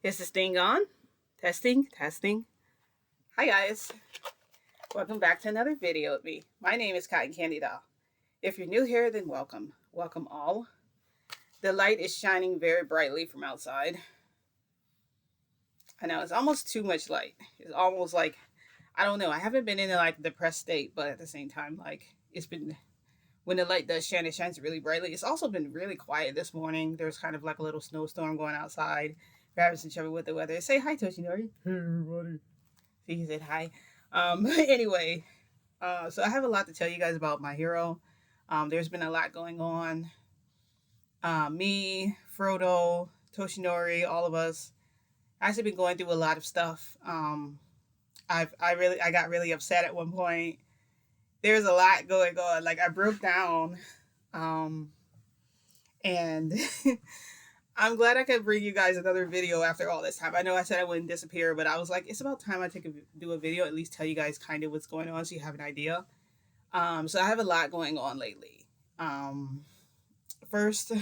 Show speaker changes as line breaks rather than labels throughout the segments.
Is this thing on? Testing, testing. Hi guys. Welcome back to another video with me. My name is Cotton Candy Doll. If you're new here, then welcome. Welcome all. The light is shining very brightly from outside. I know it's almost too much light. It's almost like, I don't know. I haven't been in like a depressed state, but at the same time, like it's been, when the light does shine, it shines really brightly. It's also been really quiet this morning. There's kind of like a little snowstorm going outside. Grabbing some trouble with the weather. Say hi, Toshinori. Hey, everybody. See, he said hi. Anyway, so I have a lot to tell you guys about my hero. There's been a lot going on. Me, Frodo, Toshinori, all of us. Actually been going through a lot of stuff. I got really upset at one point. There's a lot going on. Like I broke down, and I'm glad I could bring you guys another video after all this time. I know I said I wouldn't disappear, but I was like, it's about time I do a video, at least tell you guys kind of what's going on so you have an idea. So I have a lot going on lately. First,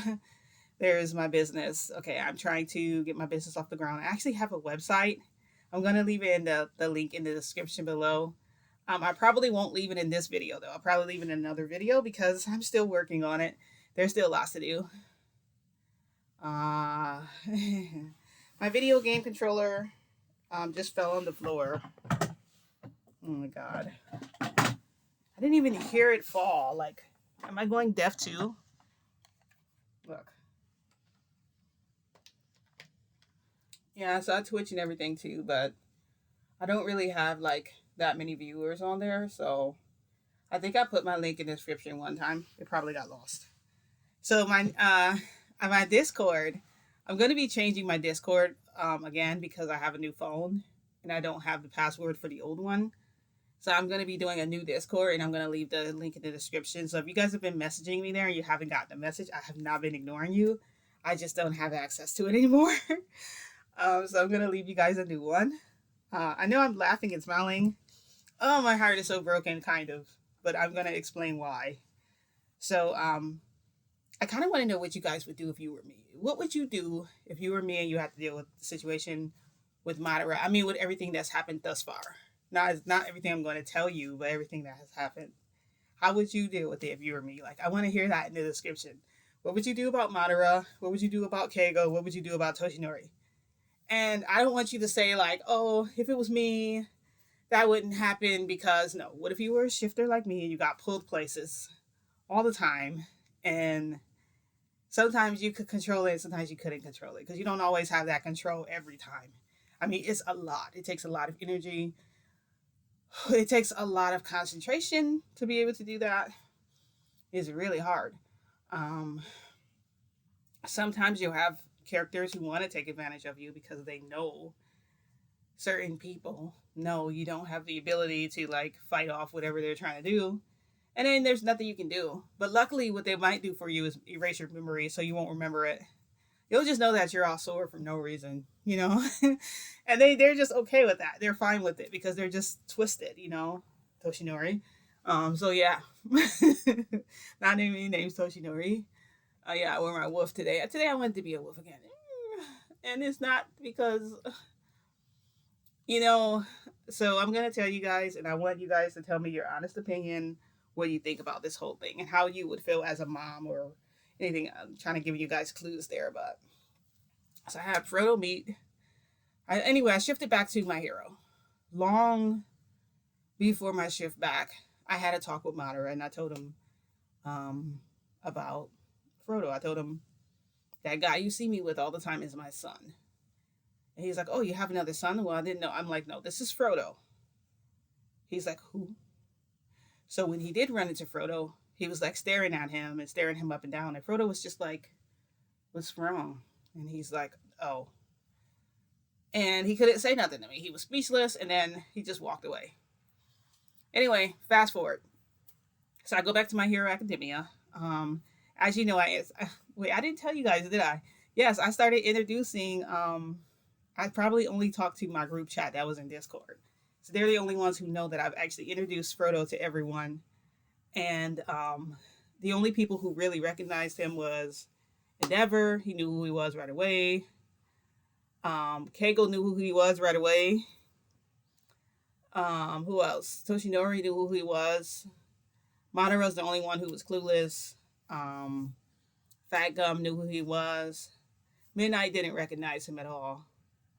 there's my business. Okay, I'm trying to get my business off the ground. I actually have a website. I'm going to leave in the link in the description below. I probably won't leave it in this video, though. I'll probably leave it in another video because I'm still working on it. There's still lots to do. My video game controller just fell on the floor. Oh my god. I didn't even hear it fall. Like, am I going deaf too? Look. Yeah, so I Twitch and everything too, but I don't really have like that many viewers on there, so I think I put my link in the description one time. It probably got lost. So my Discord, I'm going to be changing my Discord again because I have a new phone and I don't have the password for the old one. So I'm going to be doing a new Discord and I'm going to leave the link in the description. So if you guys have been messaging me there and you haven't gotten the message, I have not been ignoring you. I just don't have access to it anymore. So I'm going to leave you guys a new one. I know I'm laughing and smiling. Oh, my heart is so broken, kind of. But I'm going to explain why. So, I kind of want to know what you guys would do if you were me. What would you do if you were me and you had to deal with the situation with Madara? I mean, with everything that's happened thus far. Now, it's not everything I'm going to tell you, but everything that has happened. How would you deal with it if you were me? Like, I want to hear that in the description. What would you do about Madara? What would you do about Keigo? What would you do about Toshinori? And I don't want you to say, like, oh, if it was me, that wouldn't happen because, no. What if you were a shifter like me and you got pulled places all the time and sometimes you could control it, sometimes you couldn't control it because you don't always have that control every time. I mean, it's a lot. It takes a lot of energy. It takes a lot of concentration to be able to do that. It's really hard. Sometimes you'll have characters who want to take advantage of you because they know certain people know you don't have the ability to like fight off whatever they're trying to do. And then there's nothing you can do. But luckily, what they might do for you is erase your memory so you won't remember it. You'll just know that you're all sore for no reason, you know? And they're just okay with that. They're fine with it because they're just twisted, you know? Toshinori. So yeah. Not any names Toshinori. Yeah, I wore my wolf today. Today I wanted to be a wolf again. And it's not because, you know, so I'm going to tell you guys, and I want you guys to tell me your honest opinion what you think about this whole thing and how you would feel as a mom or anything. I'm trying to give you guys clues there, but so I had Frodo meet. Anyway, I shifted back to my hero. Long before my shift back, I had a talk with Madara and I told him about Frodo. I told him that guy you see me with all the time is my son. And he's like, oh, you have another son? Well, I didn't know. I'm like, no, this is Frodo. He's like, who? So when he did run into Frodo, he was like staring at him and staring him up and down. And Frodo was just like, what's wrong? And he's like, oh. And he couldn't say nothing to me. He was speechless and then he just walked away. Anyway, fast forward. So I go back to My Hero Academia. As you know, I didn't tell you guys, did I? Yes, I started introducing, I probably only talked to my group chat that was in Discord. So they're the only ones who know that I've actually introduced Frodo to everyone. And the only people who really recognized him was Endeavor. He knew who he was right away. Keigo knew who he was right away. Who else? Toshinori knew who he was. Madara's the only one who was clueless. Um, Fat Gum knew who he was. Midnight didn't recognize him at all.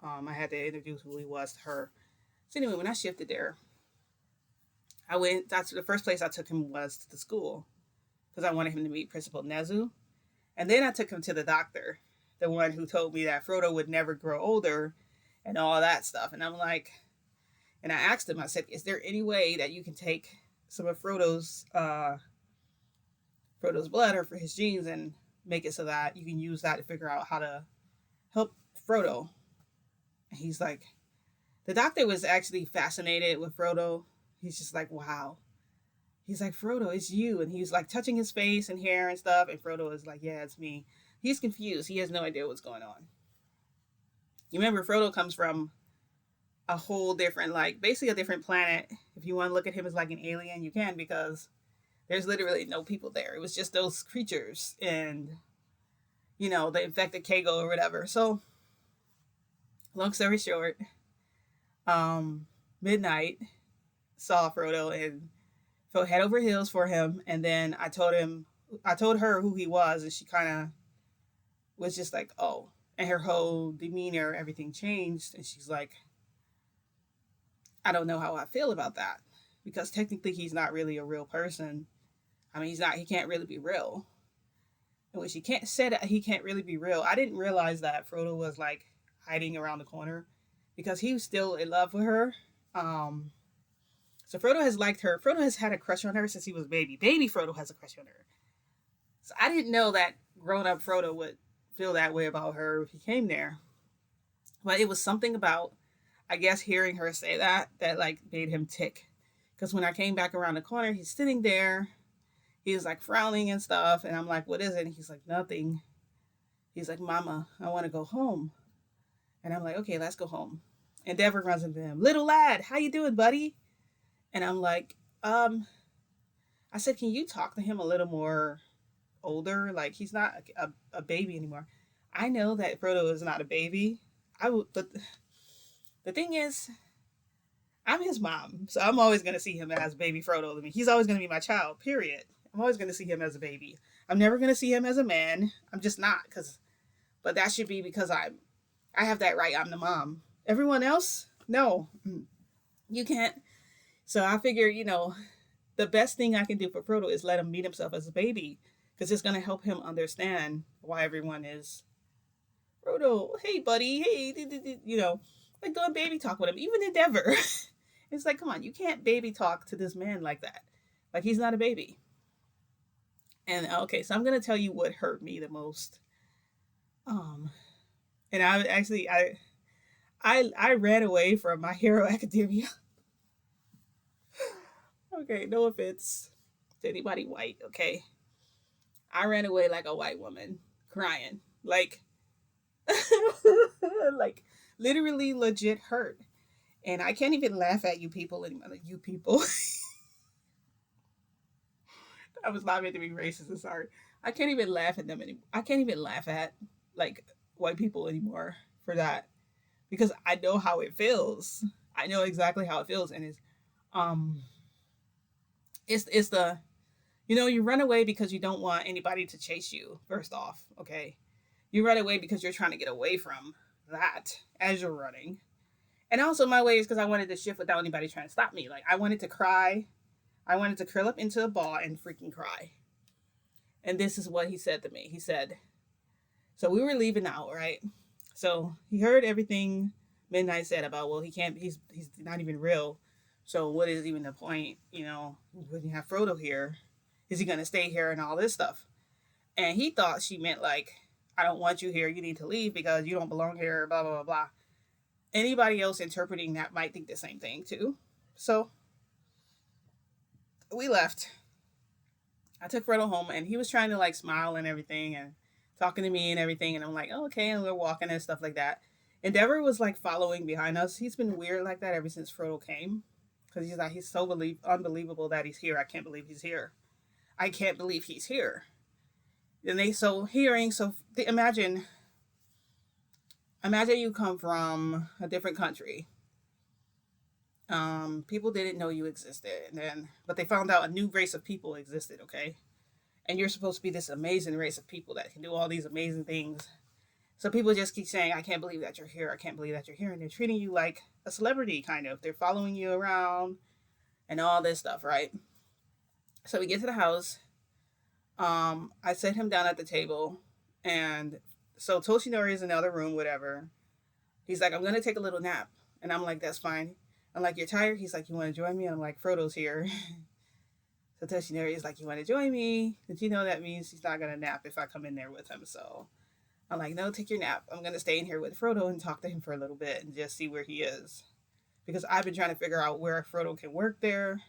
I had to introduce who he was to her. So anyway, when I shifted there, I went. That's the first place I took him was to the school because I wanted him to meet Principal Nezu, and then I took him to the doctor, the one who told me that Frodo would never grow older, and all that stuff. And I'm like, and I asked him. I said, "Is there any way that you can take some of Frodo's blood or for his genes and make it so that you can use that to figure out how to help Frodo?" And he's like, the doctor was actually fascinated with Frodo. He's just like, wow. He's like, Frodo, it's you. And he's like touching his face and hair and stuff. And Frodo is like, yeah, it's me. He's confused. He has no idea what's going on. You remember, Frodo comes from a whole different, like, basically a different planet. If you want to look at him as like an alien, you can, because there's literally no people there. It was just those creatures and, you know, the infected Keigo or whatever. So, long story short, Midnight saw Frodo and felt head over heels for him. And then I told her who he was, and she kind of was just like, oh. And her whole demeanor, everything changed. And she's like, I don't know how I feel about that. Because technically he's not really a real person. I mean, he can't really be real. And when she said that he can't really be real, I didn't realize that Frodo was like hiding around the corner because he was still in love with her. So Frodo has liked her. Frodo has had a crush on her since he was a baby. Baby Frodo has a crush on her. So I didn't know that grown-up Frodo would feel that way about her if he came there. But it was something about, I guess, hearing her say that like made him tick. Because when I came back around the corner, he's sitting there. He was like frowning and stuff. And I'm like, what is it? And he's like, nothing. He's like, Mama, I want to go home. And I'm like, okay, let's go home. And Deborah runs into him. Little lad, how you doing, buddy? And I'm like, I said, can you talk to him a little more older? Like, he's not a baby anymore. I know that Frodo is not a baby. But the thing is, I'm his mom. So I'm always going to see him as baby Frodo. I mean, he's always going to be my child, period. I'm always going to see him as a baby. I'm never going to see him as a man. I'm just not. But that should be because I have that right. I'm the mom. Everyone else, no, you can't. So I figure, the best thing I can do for Frodo is let him meet himself as a baby, because it's going to help him understand why everyone is, Frodo, hey, buddy, hey, like doing baby talk with him, even Endeavor. It's like, come on, you can't baby talk to this man like that. Like, he's not a baby. And okay, so I'm going to tell you what hurt me the most. And I ran away from My Hero Academia. Okay, no offense to anybody white, okay? I ran away like a white woman, crying. Like, like, literally legit hurt. And I can't even laugh at you people anymore. Like, you people. I was not meant to be racist, I'm sorry. I can't even laugh at them anymore. I can't even laugh at, like, white people anymore for that. Because I know how it feels. I know exactly how it feels. And it's the, you run away because you don't want anybody to chase you, first off, okay? You run away because you're trying to get away from that as you're running. And also my way is because I wanted to shift without anybody trying to stop me. Like, I wanted to cry. I wanted to curl up into a ball and freaking cry. And this is what he said to me. He said, so we were leaving out, right? So he heard everything Midnight said about, well, he's not even real. So what is even the point, when you have Frodo here? Is he going to stay here and all this stuff? And he thought she meant like, I don't want you here. You need to leave because you don't belong here, blah, blah, blah, blah. Anybody else interpreting that might think the same thing too. So we left. I took Frodo home and he was trying to like smile and everything and talking to me and everything. And I'm like, oh, okay. And we're walking and stuff like that. Endeavor was like following behind us. He's been weird like that ever since Frodo came. Because he's so unbelievable that he's here. I can't believe he's here. I can't believe he's here. And imagine imagine you come from a different country. People didn't know you existed, and then but they found out a new race of people existed. Okay, and you're supposed to be this amazing race of people that can do all these amazing things. So people just keep saying, "I can't believe that you're here. I can't believe that you're here," and they're treating you like a celebrity, kind of. They're following you around and all this stuff, right? So we get to the house. I set him down at the table, and so Toshinori is in the other room, whatever. He's like, "I'm gonna take a little nap," and I'm like, "That's fine." I'm like, "You're tired?" He's like, "You want to join me?" And I'm like, "Frodo's here." So Toshinori is like, "You want to join me?" Did you know that means he's not gonna nap if I come in there with him? So I'm like, "No, take your nap. I'm gonna stay in here with Frodo and talk to him for a little bit and just see where he is." Because I've been trying to figure out where Frodo can work there.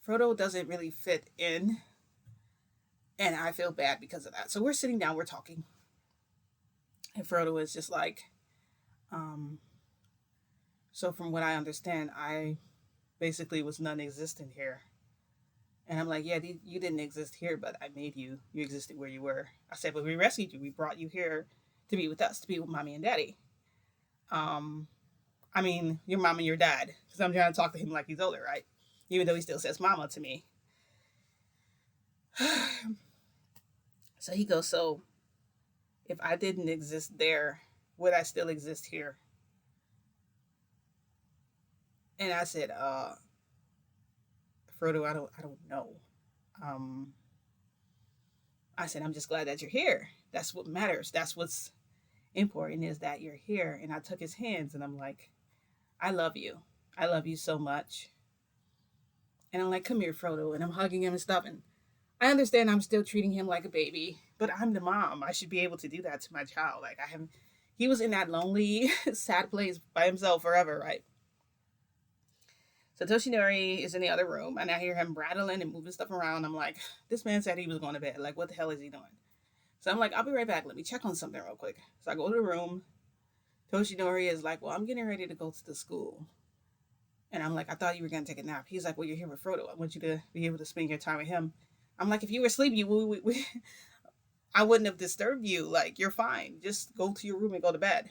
Frodo doesn't really fit in, and I feel bad because of that. So we're sitting down, we're talking, and Frodo is just like, um, so from what I understand, I basically was non-existent here. And I'm like, "Yeah, you didn't exist here, but I made you. You existed where you were." I said, "But we rescued you. We brought you here to be with us, to be with mommy and daddy." Um, I mean, your mom and your dad, because I'm trying to talk to him like he's older, right? Even though he still says mama to me. So he goes, "So if I didn't exist there, would I still exist here?" And I said, Frodo, I don't know. Um, I said, "I'm just glad that you're here. That's what matters. That's what's important is that you're here." And I took his hands and I'm like, "I love you. I love you so much." And I'm like, "Come here, Frodo." And I'm hugging him and stuff. And I understand I'm still treating him like a baby, but I'm the mom. I should be able to do that to my child. Like I have, he was in that lonely, sad place by himself forever, right? So Toshinori is in the other room, and I hear him rattling and moving stuff around. I'm like, this man said he was going to bed. Like, what the hell is he doing? So I'm like, "I'll be right back. Let me check on something real quick." So I go to the room. Toshinori is like, "Well, I'm getting ready to go to the school." And I'm like, "I thought you were going to take a nap." He's like, "Well, you're here with Frodo. I want you to be able to spend your time with him." I'm like, "If you were asleep, I wouldn't have disturbed you. Like, you're fine. Just go to your room and go to bed."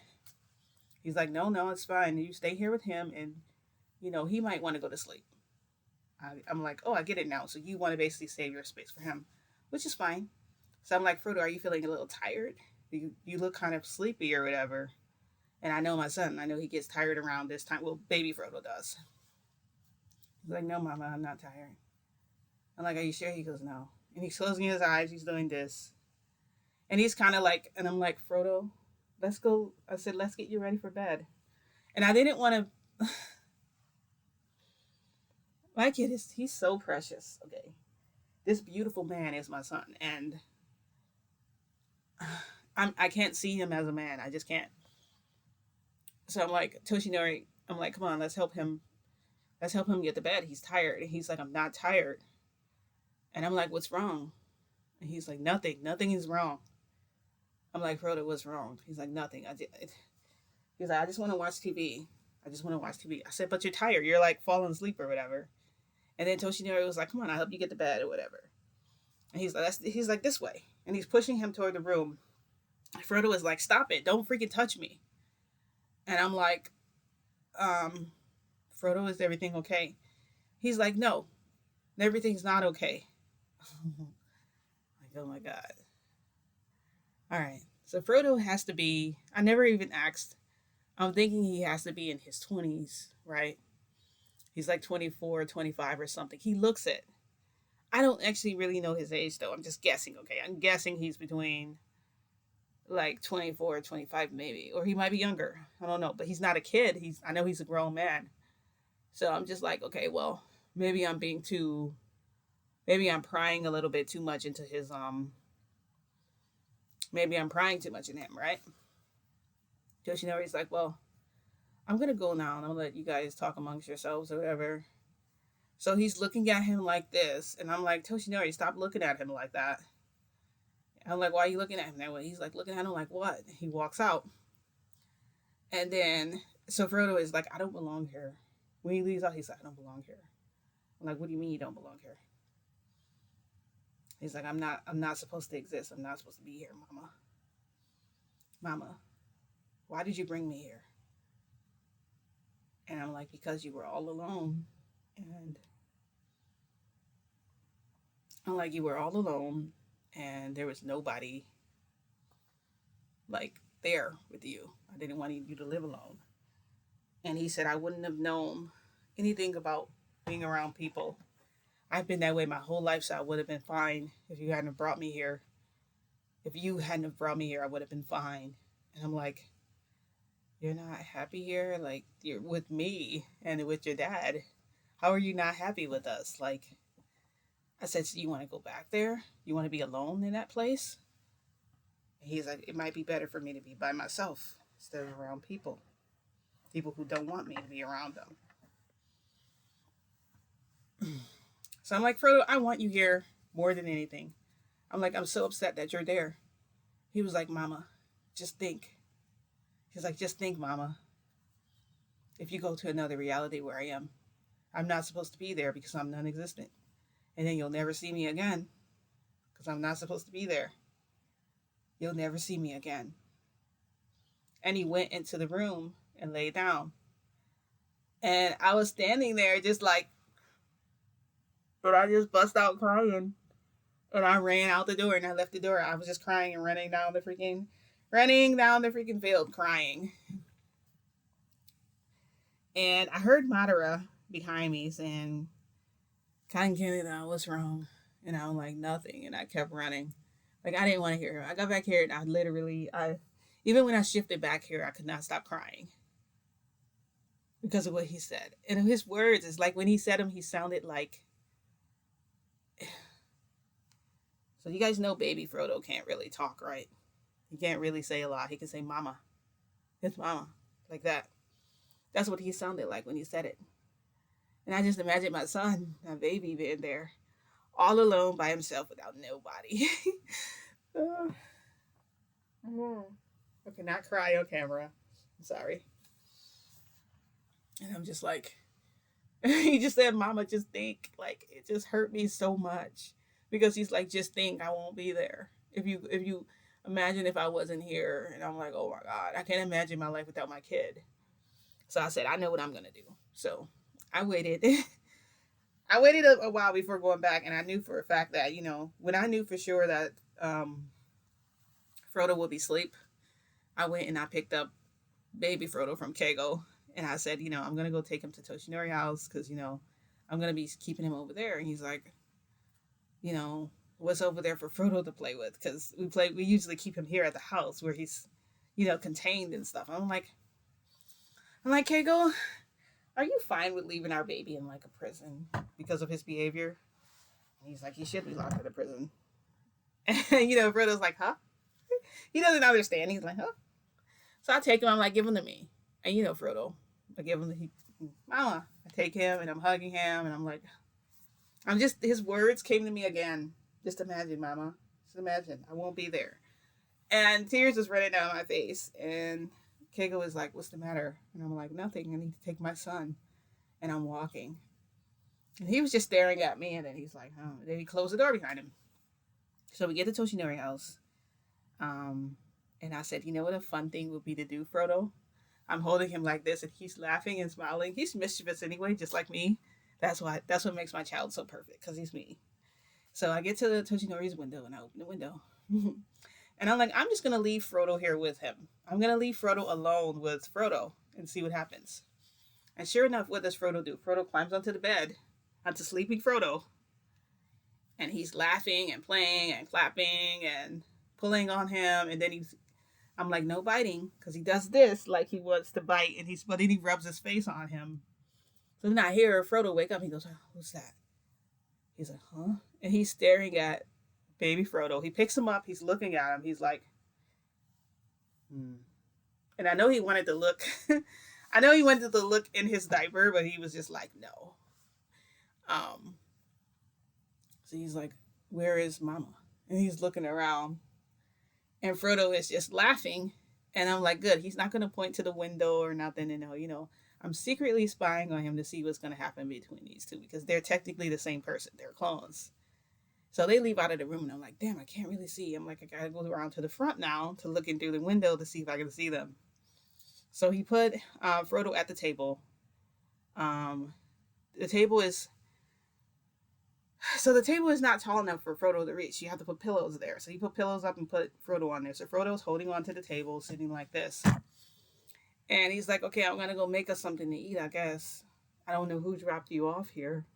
He's like, "No, no, it's fine. You stay here with him, and he might want to go to sleep." I'm like, "Oh, I get it now. So you want to basically save your space for him, which is fine." So I'm like, "Frodo, are you feeling a little tired? You look kind of sleepy or whatever." And I know my son. I know he gets tired around this time. Well, baby Frodo does. He's like, "No, Mama, I'm not tired." I'm like, "Are you sure?" He goes, "No." And he's closing his eyes. He's doing this. And he's kind of like, and I'm like, "Frodo, let's go." I said, "Let's get you ready for bed." And I didn't want to. My kid he's so precious. Okay. This beautiful man is my son. And I can't see him as a man. I just can't. So I'm like, Toshinori, I'm like, "Come on, let's help him. Let's help him get to bed. He's tired." And he's like, "I'm not tired." And I'm like, "What's wrong?" And he's like, "Nothing. Nothing is wrong." I'm like, "Frodo, what's wrong?" He's like, "Nothing. He's like, "I just want to watch TV. I just want to watch TV." I said, "But you're tired. You're like falling asleep or whatever." And then Toshinori was like, "Come on, I'll help you get to bed or whatever." And he's like, "This way." And he's pushing him toward the room. Frodo is like, "Stop it. Don't freaking touch me." And I'm like, um, "Frodo, is everything okay?" He's like, "No, everything's not okay." Like, oh my God. All right. So Frodo has to be, I never even asked. I'm thinking he has to be in his 20s, right? He's like 24, 25 or something. He looks it. I don't actually really know his age though. I'm just guessing, okay? I'm guessing he's between like 24 or 25 maybe, or he might be younger. I don't know, but he's not a kid. I know he's a grown man. So I'm just like, okay, well, maybe I'm being too maybe I'm prying a little bit too much into his maybe I'm prying too much in him, right? Yoshinori's like, "Well, I'm gonna go now and I'm gonna let you guys talk amongst yourselves or whatever." So he's looking at him like this, and I'm like, "Toshinori, stop looking at him like that." I'm like, "Why are you looking at him that way?" He's like, looking at him like, "What?" He walks out. And then, so Frodo is like, "I don't belong here." When he leaves out, he's like, "I don't belong here." I'm like, "What do you mean you don't belong here?" He's like, I'm not supposed to exist. I'm not supposed to be here, Mama. Mama. Why did you bring me here? And I'm like, because you were all alone. And I'm like, you were all alone and there was nobody like there with you. I didn't want you to live alone. And he said, I wouldn't have known anything about being around people. I've been that way my whole life, so I would have been fine if you hadn't brought me here. If you hadn't have brought me here, I would have been fine. And I'm like, you're not happy here? Like, you're with me and with your dad. How are you not happy with us? Like, I said, so you want to go back there? You want to be alone in that place? And he's like, it might be better for me to be by myself instead of around people. People who don't want me to be around them. So I'm like, Frodo, I want you here more than anything. I'm like, I'm so upset that you're there. He was like, Mama, just think. He's like, just think, Mama. If you go to another reality where I am, I'm not supposed to be there because I'm non existent. And then you'll never see me again because I'm not supposed to be there. You'll never see me again. And he went into the room and lay down. And I was standing there just like, but I just bust out crying. And I ran out the door and I left the door. I was just crying and running down the freaking field crying. And I heard Madara behind me saying, Cotton Canada, what's wrong? And I was like, nothing. And I kept running. Like, I didn't want to hear her. I got back here and even when I shifted back here, I could not stop crying because of what he said. And his words, is like when he said them, he sounded like, so you guys know baby Frodo can't really talk, right? He can't really say a lot. He can say mama. It's mama. Like that. That's what he sounded like when he said it. And I just imagine my son, my baby, being there all alone by himself without nobody. I cannot cry on camera. I'm sorry. And I'm just like, he just said, Mama, just think. Like, it just hurt me so much. Because he's like, just think, I won't be there. If you imagine if I wasn't here. And I'm like, oh my God, I can't imagine my life without my kid. So I said, I know what I'm going to do. So I waited. I waited a while before going back. And I knew for a fact that, when I knew for sure that Frodo would be asleep, I went and I picked up baby Frodo from Kego. And I said, I'm going to go take him to Toshinori house because, I'm going to be keeping him over there. And he's like, what's over there for Frodo to play with? Because we usually keep him here at the house where he's, contained and stuff. I'm like, Kego, are you fine with leaving our baby in like a prison because of his behavior? And he's like, he should be locked in a prison. And, Frodo's like, huh? He doesn't understand. He's like, huh? So I take him, I'm like, give him to me. And Frodo, I give him Mama. I take him and I'm hugging him and I'm like, his words came to me again. Just imagine, Mama. Just imagine. I won't be there. And tears was running down my face. And Keiko was like, what's the matter? And I'm like, nothing. I need to take my son. And I'm walking. And he was just staring at me. And then he's like, oh. Then he closed the door behind him. So we get to Toshinori house. And I said, you know what a fun thing would be to do, Frodo? I'm holding him like this. And he's laughing and smiling. He's mischievous anyway, just like me. That's what makes my child so perfect, because he's me. So I get to the Toshinori's window and I open the window. And I'm like, I'm just going to leave Frodo here with him. I'm going to leave Frodo alone with Frodo and see what happens. And sure enough, what does Frodo do? Frodo climbs onto the bed, onto sleeping Frodo. And he's laughing and playing and clapping and pulling on him. And then I'm like, no biting, because he does this like he wants to bite. But then he rubs his face on him. So then I hear Frodo wake up. He goes, oh, what's that? He's like, huh? And he's staring at baby Frodo. He picks him up. He's looking at him. He's like, And I know he wanted to look. I know he wanted to look in his diaper, but he was just like, no. So he's like, where is Mama? And he's looking around. And Frodo is just laughing. And I'm like, good. He's not going to point to the window or nothing. And, I'm secretly spying on him to see what's going to happen between these two, because they're technically the same person. They're clones. So they leave out of the room and I'm like, damn, I can't really see. I'm like, I got to go around to the front now to look in through the window to see if I can see them. So he put Frodo at the table. Um, the table is the table is not tall enough for Frodo to reach. You have to put pillows there. So he put pillows up and put Frodo on there. So Frodo's holding onto the table, sitting like this. And he's like, okay, I'm gonna go make us something to eat, I guess. I don't know who dropped you off here.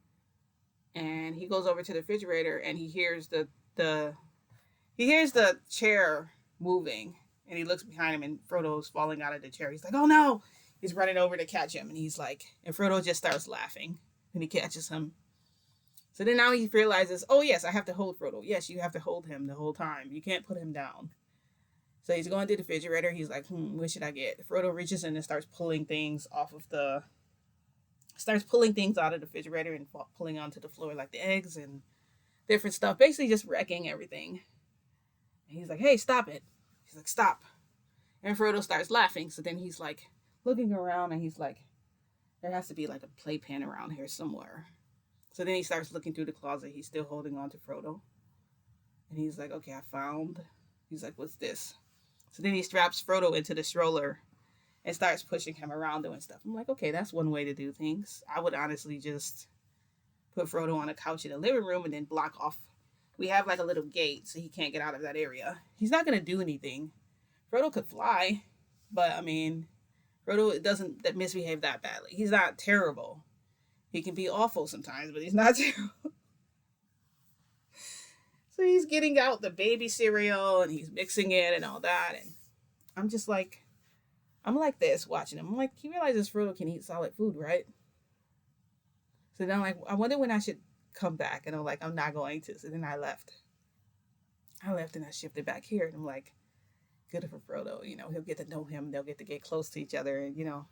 And he goes over to the refrigerator and the he hears the chair moving, and he looks behind him and Frodo's falling out of the chair. He's like, oh no! He's running over to catch him, and and Frodo just starts laughing when he catches him. So then now he realizes, oh yes, I have to hold Frodo. Yes, you have to hold him the whole time. You can't put him down. So he's going to the refrigerator. He's like, what should I get? Frodo reaches in and starts pulling things out of the refrigerator and pulling onto the floor, like the eggs and different stuff, basically just wrecking everything. And he's like, hey, stop it. He's like, stop. And Frodo starts laughing. So then he's like looking around and he's like, there has to be like a playpen around here somewhere. So then he starts looking through the closet. He's still holding on to Frodo. And he's like, okay, I found. He's like, what's this? So then he straps Frodo into the stroller and starts pushing him around doing stuff. I'm like, okay, that's one way to do things. I would honestly just put Frodo on a couch in the living room and then block off. We have like a little gate so he can't get out of that area. He's not going to do anything. Frodo could fly, but I mean, Frodo doesn't misbehave that badly. He's not terrible. He can be awful sometimes, but he's not terrible. So he's getting out the baby cereal and he's mixing it and all that. And I'm like this watching him. I'm like, he realizes Frodo can eat solid food, right? So then I'm like, I wonder when I should come back. And I'm like, I'm not going to. So then I left. And I shifted back here. And I'm like, good for Frodo. You know, he'll get to know him. They'll get to get close to each other. And, you know.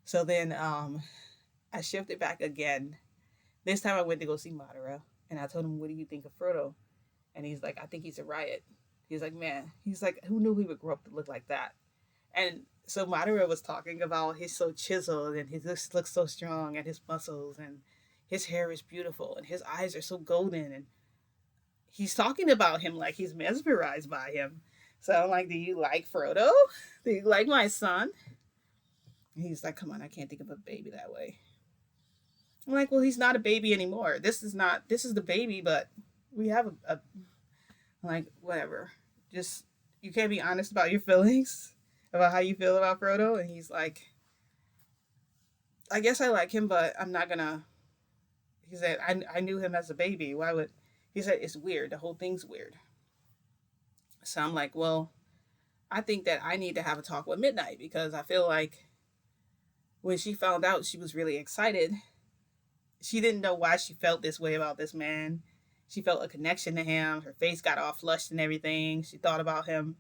So then I shifted back again. This time I went to go see Madara. And I told him, what do you think of Frodo? And he's like, I think he's a riot. He's like, man. He's like, who knew he would grow up to look like that? And so Madara was talking about he's so chiseled and he looks so strong and his muscles and his hair is beautiful and his eyes are so golden. And he's talking about him like he's mesmerized by him. So I'm like, do you like Frodo? Do you like my son? And he's like, come on, I can't think of a baby that way. I'm like, well, he's not a baby anymore. This is the baby, but we have a like, whatever. Just, you can't be honest about your feelings, about how you feel about Frodo. And he's like, I guess I like him, but I'm not gonna. He said, I knew him as a baby. Why would, he said, it's weird. The whole thing's weird. So I'm like, well, I think that I need to have a talk with Midnight because I feel like when she found out, she was really excited. She didn't know why she felt this way about this man. She felt a connection to him. Her face got all flushed and everything. She thought about him.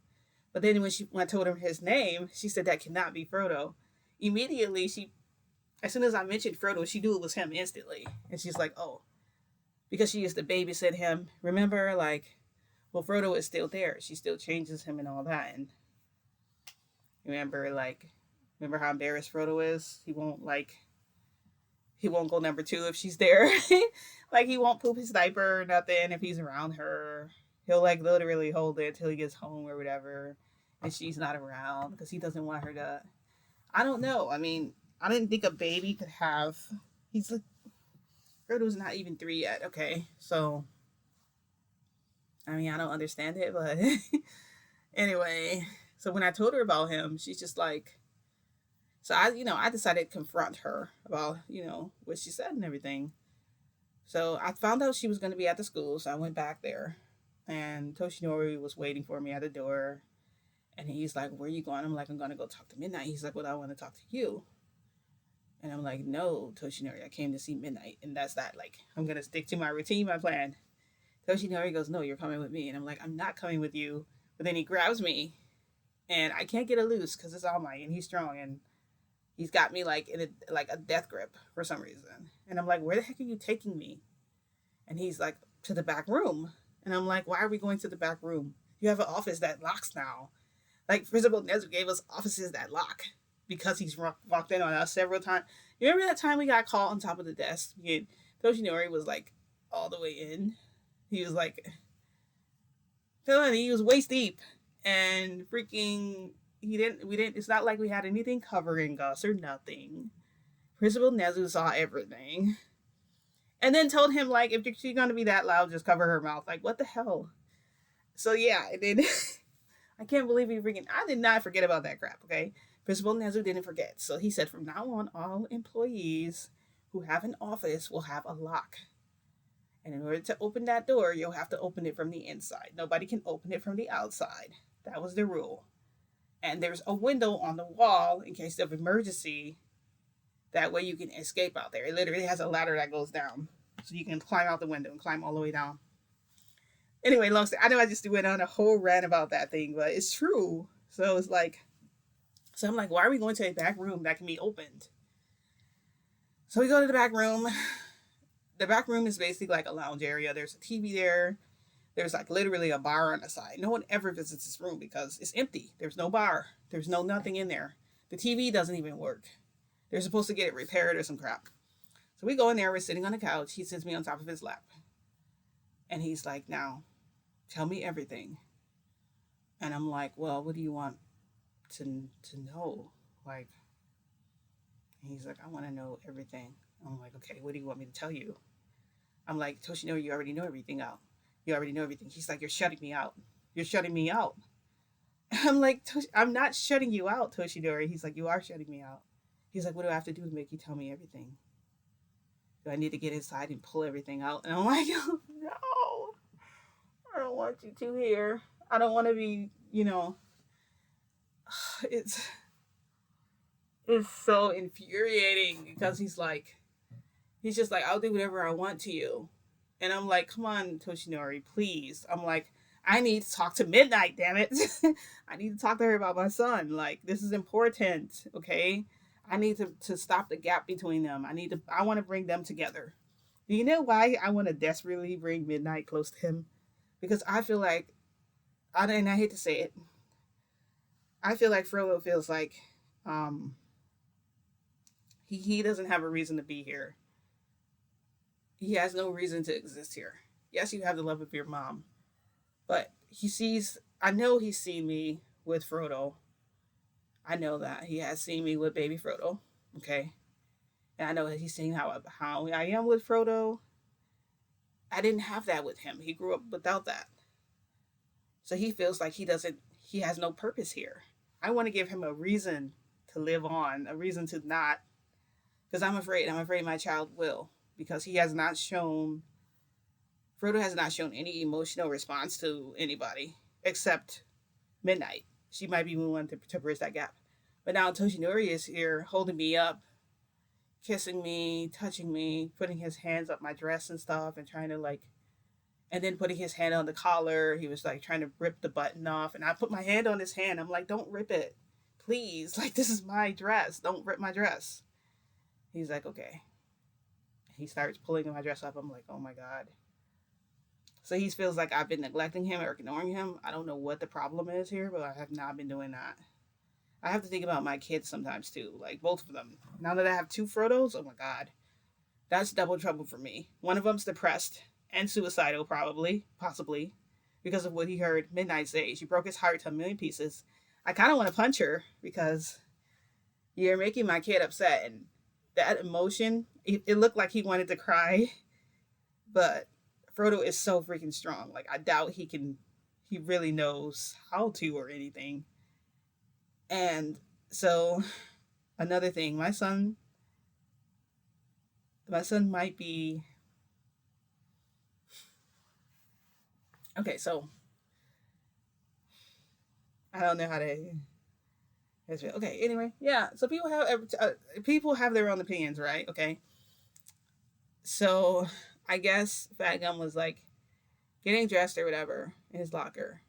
But then when I told her his name, she said that cannot be Frodo. Immediately, as soon as I mentioned Frodo, she knew it was him instantly. And she's like, oh, because she used to babysit him. Remember, like, well, Frodo is still there. She still changes him and all that. And remember how embarrassed Frodo is? He won't go number 2 if she's there. Like, he won't poop his diaper or nothing if he's around her. He'll, like, literally hold it until he gets home or whatever. And she's not around because he doesn't want her to. I don't know. I mean, I didn't think a baby could have. He's like, Frodo's not even 3 yet. Okay. So, I mean, I don't understand it, but anyway. So when I told her about him, she's just like, so I decided to confront her about, what she said and everything. So I found out she was going to be at the school. So I went back there and Toshinori was waiting for me at the door. And he's like, where are you going? I'm like, I'm going to go talk to Midnight. He's like, well, I want to talk to you. And I'm like, no, Toshinori, I came to see Midnight. And that's that. Like, I'm going to stick to my routine, my plan. Toshinori goes, no, you're coming with me. And I'm like, I'm not coming with you. But then he grabs me and I can't get it loose because it's All Might and he's strong. And he's got me like in a death grip for some reason. And I'm like, where the heck are you taking me? And he's like, to the back room. And I'm like, why are we going to the back room? You have an office that locks now. Like, first of all, Nezu gave us offices that lock because he's walked in on us several times. You remember that time we got caught on top of the desk? Toshinori was like all the way in. He was like, he was waist deep. And freaking, we didn't, it's not like we had anything covering us or nothing. Principal Nezu saw everything. And then told him, like, if she's gonna be that loud, just cover her mouth. Like, what the hell? So yeah, it did. I can't believe he freaking. I did not forget about that crap. Okay, Principal Nezu didn't forget. So he said, from now on, all employees who have an office will have a lock. And in order to open that door, you'll have to open it from the inside. Nobody can open it from the outside. That was the rule. And there's a window on the wall in case of emergency. That way you can escape out there. It literally has a ladder that goes down. So you can climb out the window and climb all the way down. Anyway, long story. I know I just went on a whole rant about that thing, but it's true. So it's like, so I'm like, why are we going to a back room that can be opened? So we go to the back room. The back room is basically like a lounge area. There's a TV there. There's like literally a bar on the side. No one ever visits this room because it's empty. There's no bar. There's no nothing in there. The TV doesn't even work. They're supposed to get it repaired or some crap. So we go in there. We're sitting on the couch. He sits me on top of his lap. And he's like, now, tell me everything. And I'm like, well, what do you want to know? Like, and he's like, I want to know everything. I'm like, okay, what do you want me to tell you? I'm like, Toshinori, you already know everything out. You already know everything. He's like, you're shutting me out. You're shutting me out. I'm like, I'm not shutting you out, Toshinori. He's like, you are shutting me out. He's like, what do I have to do to make you tell me everything? Do I need to get inside and pull everything out? And I'm like, oh, no, I don't want you to here. I don't want to be, it's so infuriating because he's just like, I'll do whatever I want to you. And I'm like, come on, Toshinori, please. I'm like, I need to talk to Midnight, damn it. I need to talk to her about my son. Like, this is important, okay? I need to stop the gap between them. I want to bring them together. Do you know why I want to desperately bring Midnight close to him? Because I feel like, and I hate to say it, I feel like Frodo feels like he doesn't have a reason to be here. He has no reason to exist here. Yes, you have the love of your mom, but I know he's seen me with Frodo. I know that he has seen me with baby Frodo, okay? And I know that he's seen how I am with Frodo. I didn't have that with him. He grew up without that. So he feels like he has no purpose here. I want to give him a reason to live on, a reason to not, because I'm afraid my child will, because Frodo has not shown any emotional response to anybody except Midnight. She might be one to bridge that gap. But now Toshinori is here holding me up, kissing me, touching me, putting his hands up my dress and stuff and trying to and then putting his hand on the collar. He was like trying to rip the button off. And I put my hand on his hand. I'm like, don't rip it. Please. Like, this is my dress. Don't rip my dress. He's like, okay. He starts pulling my dress up. I'm like, oh my God. So he feels like I've been neglecting him or ignoring him. I don't know what the problem is here, but I have not been doing that. I have to think about my kids sometimes too, like both of them. Now that I have 2 Frodos, oh my God, that's double trouble for me. One of them's depressed and suicidal, possibly, because of what he heard Midnight say. She broke his heart to a million pieces. I kind of want to punch her because you're making my kid upset, and that emotion, it looked like he wanted to cry, but Frodo is so freaking strong. Like, I doubt he really knows how to or anything. And so, another thing, my son might be, okay, so, I don't know how to, okay, anyway, yeah, so people have their own opinions, right? Okay. So, I guess Fat Gum was like getting dressed or whatever in his locker,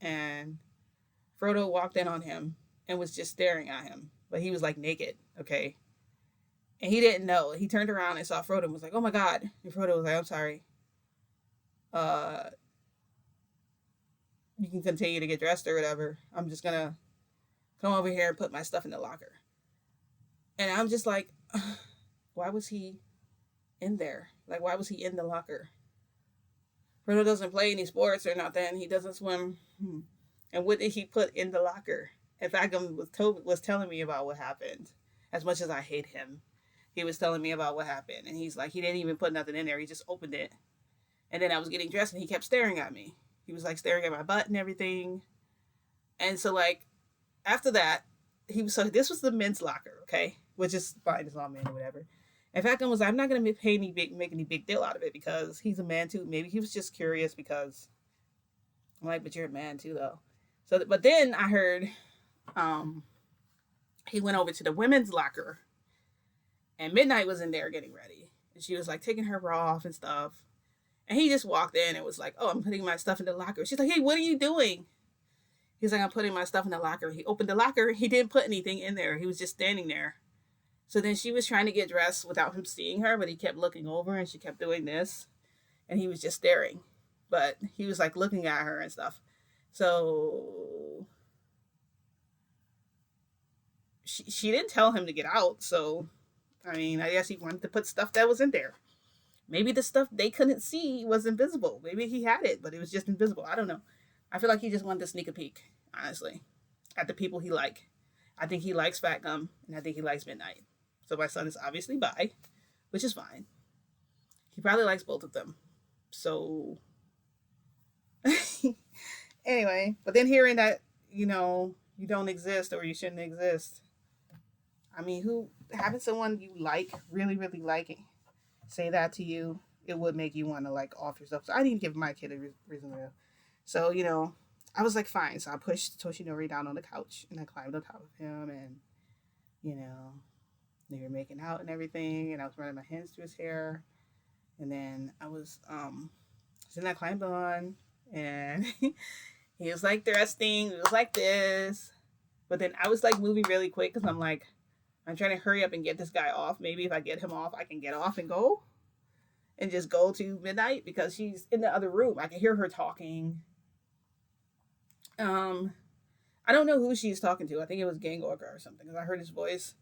and Frodo walked in on him and was just staring at him, but he was like naked, okay? And he didn't know. He turned around and saw Frodo and was like, oh my God. And Frodo was like, I'm sorry. You can continue to get dressed or whatever. I'm just gonna come over here and put my stuff in the locker. And I'm just like, why was he in there? Like, why was he in the locker? Frodo doesn't play any sports or nothing. He doesn't swim. And what did he put in the locker? In fact, was telling me about what happened. As much as I hate him, he was telling me about what happened, and he's like, he didn't even put nothing in there. He just opened it, and then I was getting dressed, and he kept staring at me. He was like staring at my butt and everything, and so like after that, this was the men's locker, okay, which is fine, it's all men or whatever. In fact, I was like, I'm not gonna make any big deal out of it because he's a man too. Maybe he was just curious because I'm like, but you're a man too though. So, but then I heard um he went over to the women's locker, and Midnight was in there getting ready, and she was like taking her bra off and stuff. And he just walked in and was like, "Oh, I'm putting my stuff in the locker." She's like, "Hey, what are you doing?" He's like, "I'm putting my stuff in the locker." He opened the locker. He didn't put anything in there. He was just standing there. So then she was trying to get dressed without him seeing her, but he kept looking over and she kept doing this. And he was just staring. But he was like looking at her and stuff. So she didn't tell him to get out. So, I mean, I guess he wanted to put stuff that was in there. Maybe the stuff they couldn't see was invisible. Maybe he had it, but it was just invisible. I don't know. I feel like he just wanted to sneak a peek, honestly, at the people he like. I think he likes Fat Gum, and I think he likes Midnight. So my son is obviously bi, which is fine. He probably likes both of them. So anyway, but then hearing that, you don't exist or you shouldn't exist. I mean, who having someone you like, really, really like, say that to you, it would make you want to like off yourself. So I didn't give my kid a reason to. So, I was like, fine. So I pushed Toshinori down on the couch and I climbed on top of him and, they were making out and everything. And I was running my hands through his hair. And then then I climbed on and he was like thrusting. It was like this. But then I was like moving really quick because I'm like, I'm trying to hurry up and get this guy off. Maybe if I get him off, I can get off and go. And just go to Midnight because she's in the other room. I can hear her talking. I don't know who she's talking to. I think it was Gang Orca or something because I heard his voice.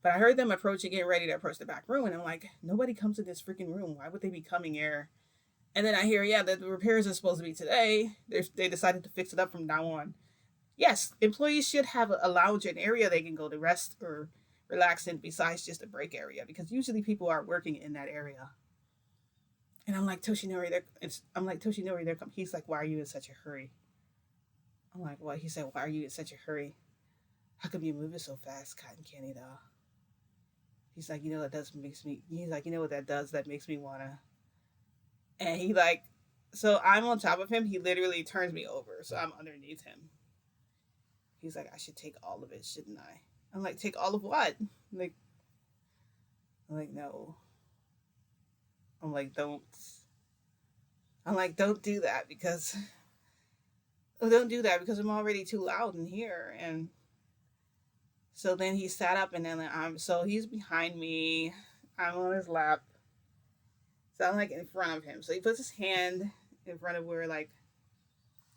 But I heard them approaching, getting ready to approach the back room. And I'm like, nobody comes to this freaking room. Why would they be coming here? And then I hear, that the repairs are supposed to be today. They decided to fix it up from now on. Yes, employees should have a lounge, an area they can go to rest or relax in besides just a break area. Because usually people are working in that area. And I'm like, Toshinori, they're coming. He's like, why are you in such a hurry? I'm like, what? He said, why are you in such a hurry? How come you moving so fast, Cotton Candy doll? He's like, he's like, you know what that does? That makes me wanna. And he like, so I'm on top of him. He literally turns me over. So I'm underneath him. He's like, I should take all of it, shouldn't I? I'm like, take all of what? I'm like, no. I'm like, don't do that because don't do that because I'm already too loud in here. And so then he sat up and then so he's behind me. I'm on his lap. So I'm like in front of him. So he puts his hand in front of where like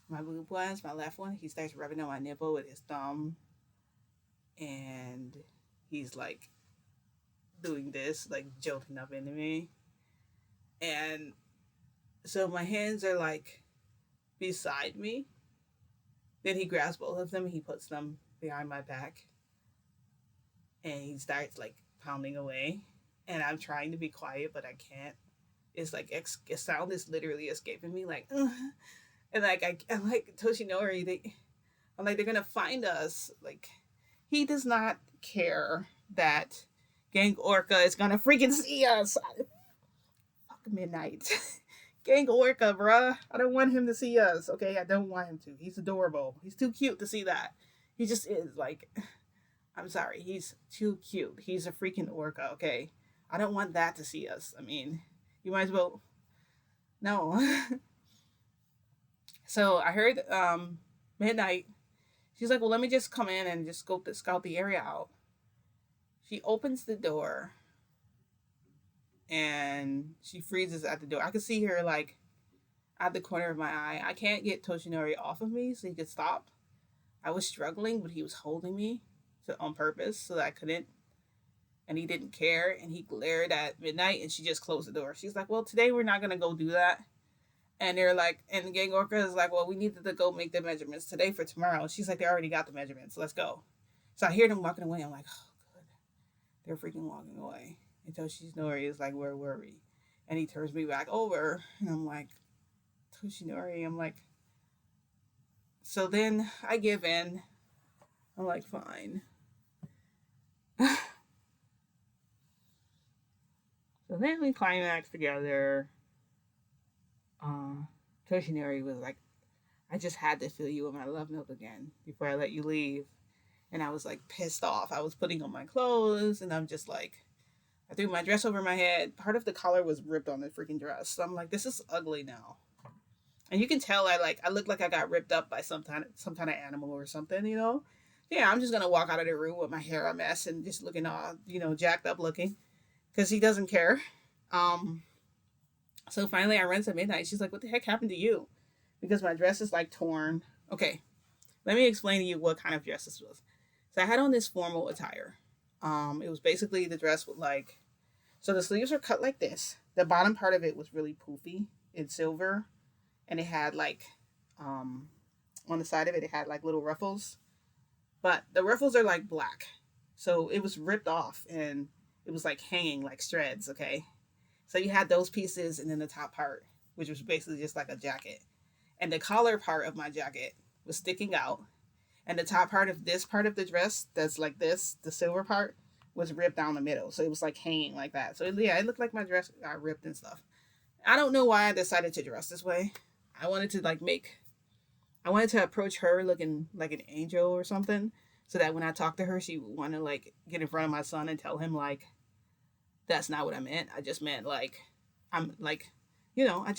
my boob was, my left one. He starts rubbing on my nipple with his thumb. And he's like doing this, like jolting up into me. And so my hands are like beside me. Then he grabs both of them and he puts them behind my back. And he starts like pounding away. And I'm trying to be quiet, but I can't. It's like sound is literally escaping me, like, ugh. And like I'm like Toshinori, I'm like, they're gonna find us. Like, he does not care that Gang Orca is gonna freaking see us. Fuck Midnight. Gang Orca, bruh. I don't want him to see us, okay? I don't want him to. He's adorable. He's too cute to see that. He just is, like, I'm sorry. He's too cute. He's a freaking orca, okay? I don't want that to see us. I mean, you might as well... No. So I heard Midnight. She's like, well, let me just come in and just scout the area out. She opens the door. And she freezes at the door. I could see her like at the corner of my eye. I can't get Toshinori off of me so he could stop. I was struggling, but he was holding me on purpose so that I couldn't. And he didn't care. And he glared at Midnight and she just closed the door. She's like, well, today we're not going to go do that. And they're like, and the gang worker is like, well, we needed to go make the measurements today for tomorrow. She's like, they already got the measurements. Let's go. So I hear them walking away. I'm like, oh, good. They're freaking walking away. And Toshinori is like, where were we? And he turns me back over. And I'm like, Toshinori. I'm like, so then I give in. I'm like, fine. So then we climax together. Toshinori was like, I just had to fill you with my love milk again before I let you leave. And I was like pissed off. I was putting on my clothes and I'm just like, I threw my dress over my head. Part of the collar was ripped on the freaking dress. So I'm like, this is ugly now. And you can tell I look like I got ripped up by some kind of animal or something, you know? Yeah, I'm just gonna walk out of the room with my hair a mess and just looking all, jacked up looking. Because he doesn't care. Um, so finally I run to midnight. She's like, what the heck happened to you? Because my dress is like torn. Okay, let me explain to you what kind of dress this was. So I had on this formal attire. It was basically the dress with like, so the sleeves were cut like this. The bottom part of it was really poofy in silver, and it had like, on the side of it, it had like little ruffles, but the ruffles are like black. So it was ripped off and it was like hanging like shreds. Okay, so you had those pieces, and then the top part, which was basically just like a jacket, and the collar part of my jacket was sticking out, and the top part of this part of the dress that's like this, the silver part, was ripped down the middle. So it was like hanging like that. So yeah, it looked like my dress got ripped and stuff. I don't know why I decided to dress this way. I wanted to I wanted to approach her looking like an angel or something, so that when I talk to her, she would want to like get in front of my son and tell him like, that's not what I meant. I just meant like, I'm like, I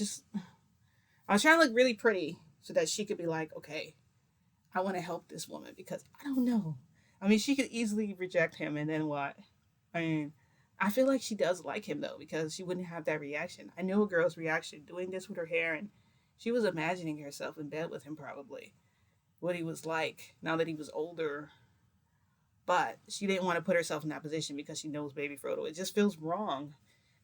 was trying to look really pretty so that she could be like, okay, I want to help this woman because I don't know. I mean, she could easily reject him, and then what? I mean, I feel like she does like him though, because she wouldn't have that reaction. I know a girl's reaction doing this with her hair, and she was imagining herself in bed with him probably, what he was like now that he was older. But she didn't want to put herself in that position because she knows baby Frodo. It just feels wrong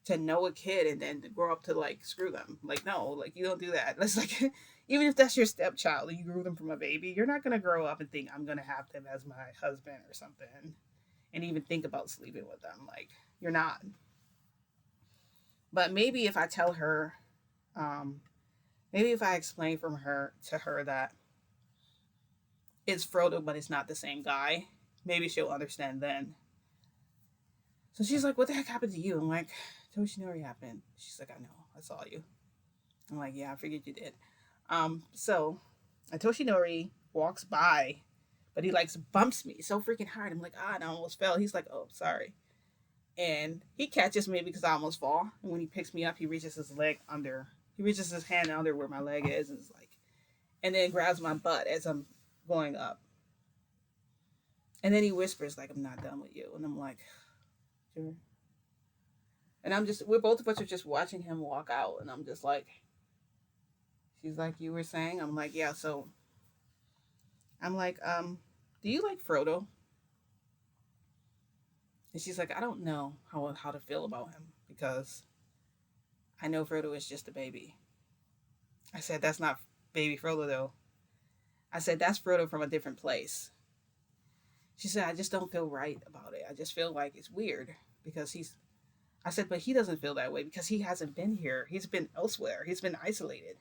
to know a kid and then to grow up to like screw them. Like, no, like you don't do that. That's like, even if that's your stepchild and you grew them from a baby, you're not gonna grow up and think I'm gonna have them as my husband or something, and even think about sleeping with them. Like, you're not. But maybe if I tell her, um, maybe if I explain from her to her that it's Frodo, but it's not the same guy, maybe she'll understand then. So she's like, "What the heck happened to you?" I'm like, "Toshinori happened." She's like, "I know, I saw you." I'm like, "Yeah, I figured you did." So Toshinori walks by, but he like bumps me so freaking hard. I'm like, and I almost fell. He's like, "Oh, sorry." And he catches me because I almost fall. And when he picks me up, he reaches his leg under. He reaches his hand under where my leg is, and it's like, and then grabs my butt as I'm going up. And then he whispers like, "I'm not done with you." And I'm like, "Sure." And we're both of us are just watching him walk out, and I'm just like, she's like, "You were saying?" I'm like, "Yeah." So I'm like, "Do you like Frodo?" And she's like, "I don't know how to feel about him because I know Frodo is just a baby." I said, "That's not baby Frodo though." I said, "That's Frodo from a different place." She said, "I just don't feel right about it. I just feel like it's weird because he's." I said, "But he doesn't feel that way because he hasn't been here. He's been elsewhere. He's been isolated."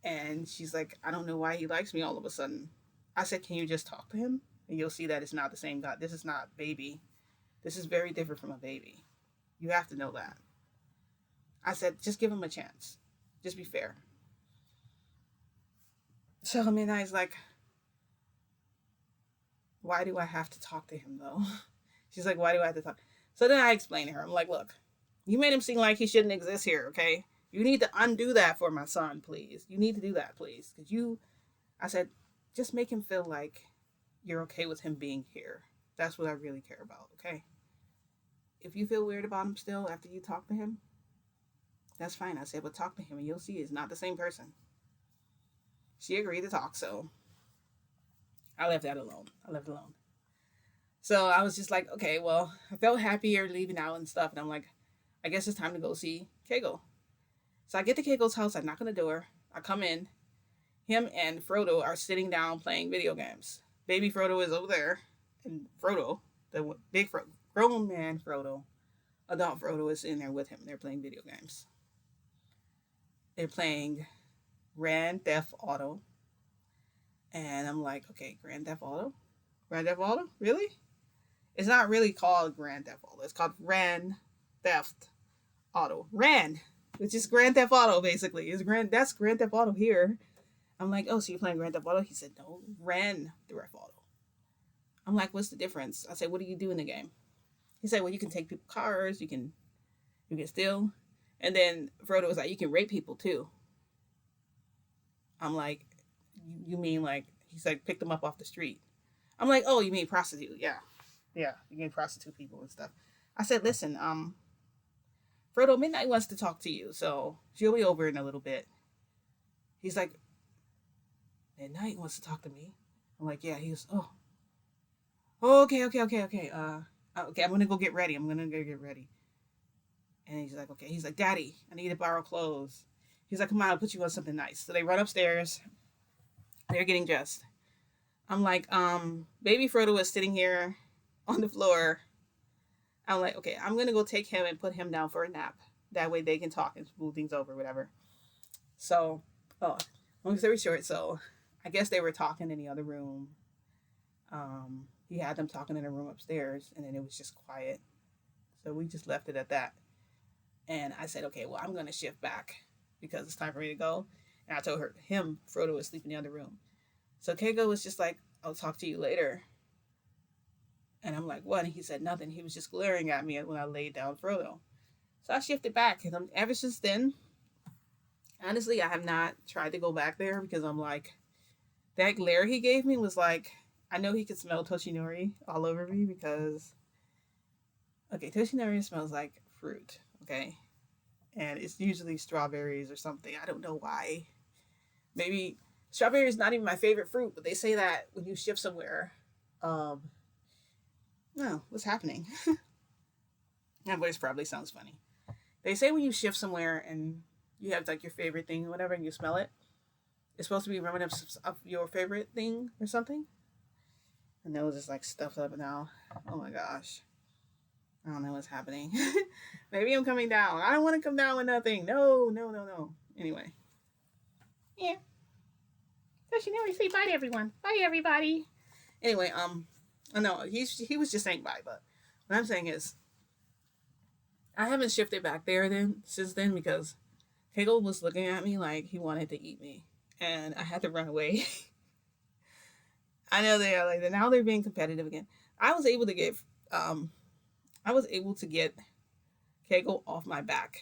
And she's like, "I don't know why he likes me all of a sudden." I said, "Can you just talk to him? And you'll see that it's not the same guy. This is not baby. This is very different from a baby. You have to know that." I said, "Just give him a chance. Just be fair." So Midnight's like, "Why do I have to talk to him though?" She's like, "Why do I have to talk?" So then I explain to her. I'm like, "Look, you made him seem like he shouldn't exist here, okay? You need to undo that for my son, please. You need to do that, please. I said, just make him feel like you're okay with him being here. That's what I really care about, okay? If you feel weird about him still after you talk to him, that's fine." I said, "But talk to him and you'll see he's not the same person." She agreed to talk, so I left that alone. I left it alone. So I was just like, okay, well, I felt happier leaving out and stuff. And I'm like, I guess it's time to go see Kegel. So I get to Keiko's house. I knock on the door. I come in. Him and Frodo are sitting down playing video games. Baby Frodo is over there, and Frodo, the big grown man Frodo, adult Frodo is in there with him. They're playing video games. They're playing Grand Theft Auto, and I'm like, okay, Grand Theft Auto, Grand Theft Auto, really? It's not really called Grand Theft Auto. It's called Ran Theft Auto. Ran, which is Grand Theft Auto, basically. That's Grand Theft Auto here. I'm like, oh, so you're playing Grand Theft Auto? He said, no, Ran Theft Auto. I'm like, what's the difference? I said, what do you do in the game? He said, well, you can take people's cars, you can steal. And then Frodo was like, you can rape people too. I'm like, you mean like, he's like, pick them up off the street. I'm like, oh, you mean prostitute? Yeah. Yeah, you can prostitute people and stuff. I said, listen, Frodo, Midnight wants to talk to you, so she'll be over in a little bit. He's like, Midnight wants to talk to me? I'm like, yeah. He goes, oh, okay. Okay, I'm gonna go get ready. And he's like, okay. He's like, Daddy, I need to borrow clothes. He's like, come on, I'll put you on something nice. So they run upstairs. They're getting dressed. I'm like, baby Frodo is sitting here on the floor. I'm like, okay, I'm gonna go take him and put him down for a nap. That way they can talk and smooth things over, whatever. So, long story short, so I guess they were talking in the other room. He had them talking in a room upstairs, and then it was just quiet. So we just left it at that. And I said, okay, well, I'm gonna shift back because it's time for me to go. And I told Frodo was sleeping in the other room. So Keiko was just like, I'll talk to you later. And I'm like, what? And he said nothing. He was just glaring at me when I laid down Frodo. So I shifted back. And ever since then, honestly, I have not tried to go back there because I'm like, that glare he gave me was like, I know he could smell Toshinori all over me because, okay, Toshinori smells like fruit, okay? And it's usually strawberries or something. I don't know why. Maybe strawberry is not even my favorite fruit, but they say that when you shift somewhere, no, what's happening? My voice probably sounds funny. They say when you shift somewhere and you have like your favorite thing or whatever and you smell it, it's supposed to be reminiscent of your favorite thing or something. And nose is like stuffed up now. Oh my gosh. I don't know what's happening. Maybe I'm coming down. I don't want to come down with nothing. No. Anyway. Yeah. So she never say bye to everyone. Bye everybody. Anyway, I know he was just saying bye, but what I'm saying is I haven't shifted back there since then because Hegel was looking at me like he wanted to eat me. And I had to run away. I know they are like now they're being competitive again. I was able to get Kegel off my back.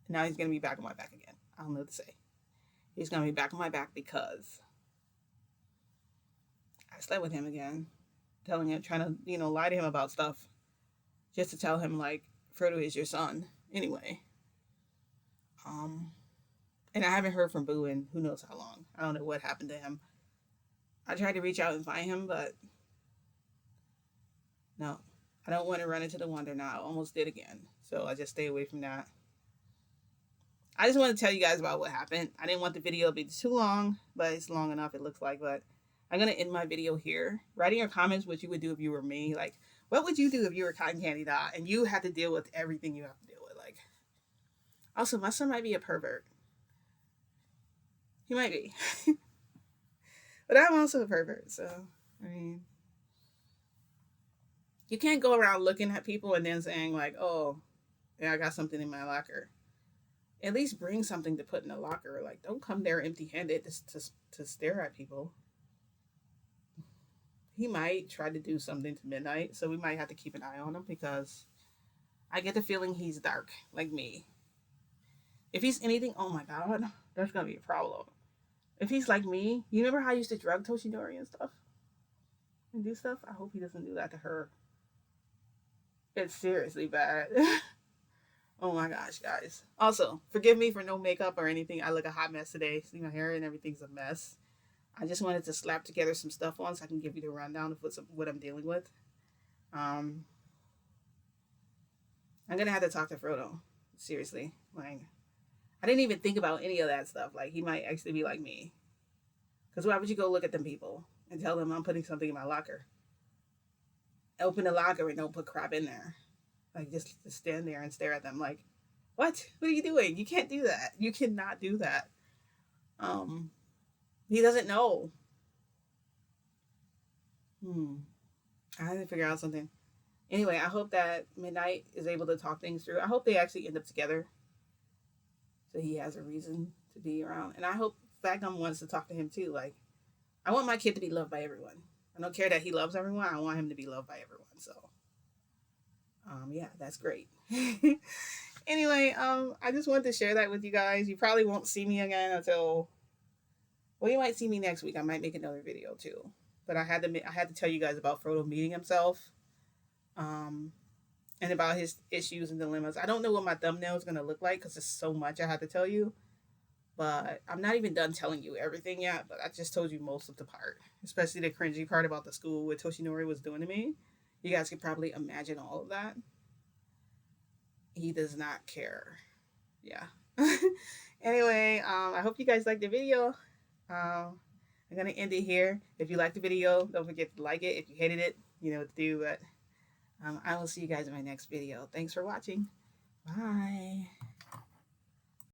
Now he's gonna be back on my back again. I don't know what to say. He's gonna be back on my back because I slept with him again, trying to lie to him about stuff, just to tell him like Frodo is your son. Anyway, and I haven't heard from Boo in who knows how long. I don't know what happened to him. I tried to reach out and find him, but no, I don't want to run into the Wonder now. I almost did again, so I just stay away from that. I just want to tell you guys about what happened. I didn't want the video to be too long, but it's long enough, it looks like. But I'm going to end my video here. Write in your comments what you would do if you were me. Like, what would you do if you were Cotton Candy Dot and you had to deal with everything you have to deal with? Like, also, my son might be a pervert. He might be. But I'm also a pervert, so, I mean, you can't go around looking at people and then saying, like, oh, yeah, I got something in my locker. At least bring something to put in the locker. Like, don't come there empty-handed to stare at people. He might try to do something to Midnight, so we might have to keep an eye on him because I get the feeling he's dark, like me. If he's anything, oh my god, that's going to be a problem. If he's like me, you remember how I used to drug Toshinori and stuff? And do stuff? I hope he doesn't do that to her. It's seriously bad. Oh my gosh, guys. Also, forgive me for no makeup or anything. I look a hot mess today. See, my hair and everything's a mess. I just wanted to slap together some stuff on so I can give you the rundown of what I'm dealing with. I'm going to have to talk to Frodo. Seriously. Like, I didn't even think about any of that stuff. Like, he might actually be like me. Because why would you go look at them people and tell them I'm putting something in my locker? Open the locker and don't put crap in there. Like, just stand there and stare at them like, what? What are you doing? You can't do that. You cannot do that. Um, he doesn't know. Hmm. I had to figure out something. Anyway, I hope that Midnight is able to talk things through. I hope they actually end up together, so he has a reason to be around. And I hope Fagnum wants to talk to him too. Like, I want my kid to be loved by everyone. I don't care that he loves everyone. I want him to be loved by everyone. So, yeah, that's great. Anyway, I just wanted to share that with you guys. You probably won't see me again until, well, you might see me next week. I might make another video too. But I had to tell you guys about Frodo meeting himself, um, and about his issues and dilemmas. I don't know what my thumbnail is gonna look like because there's so much I have to tell you. But I'm not even done telling you everything yet. But I just told you most of the part, especially the cringy part about the school, what Toshinori was doing to me. You guys could probably imagine all of that. He does not care. Yeah. Anyway, I hope you guys liked the video. I'm gonna end it here. If you liked the video, don't forget to like it. If you hated it, you know what to do. But I will see you guys in my next video. Thanks for watching. Bye.